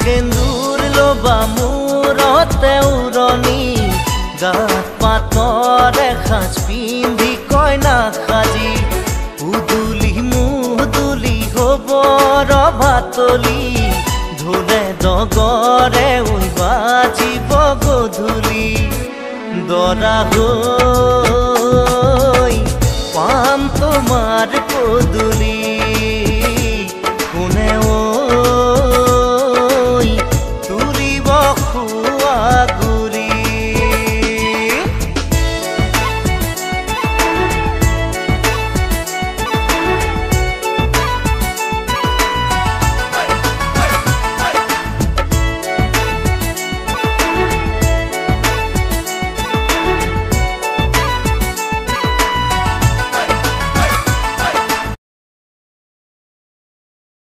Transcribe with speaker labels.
Speaker 1: সেন্দুৰ লবা মূৰতে উৰণি গাত পাতৰ এসাঁজ পিন্ধি কইনা সাজি উদুলি মুদুলি হ'ব ৰভাতলি ঢোলে ডগৰে উই বাজিব গধূলি দৰা হৈ পাম তোমাৰ পদূলি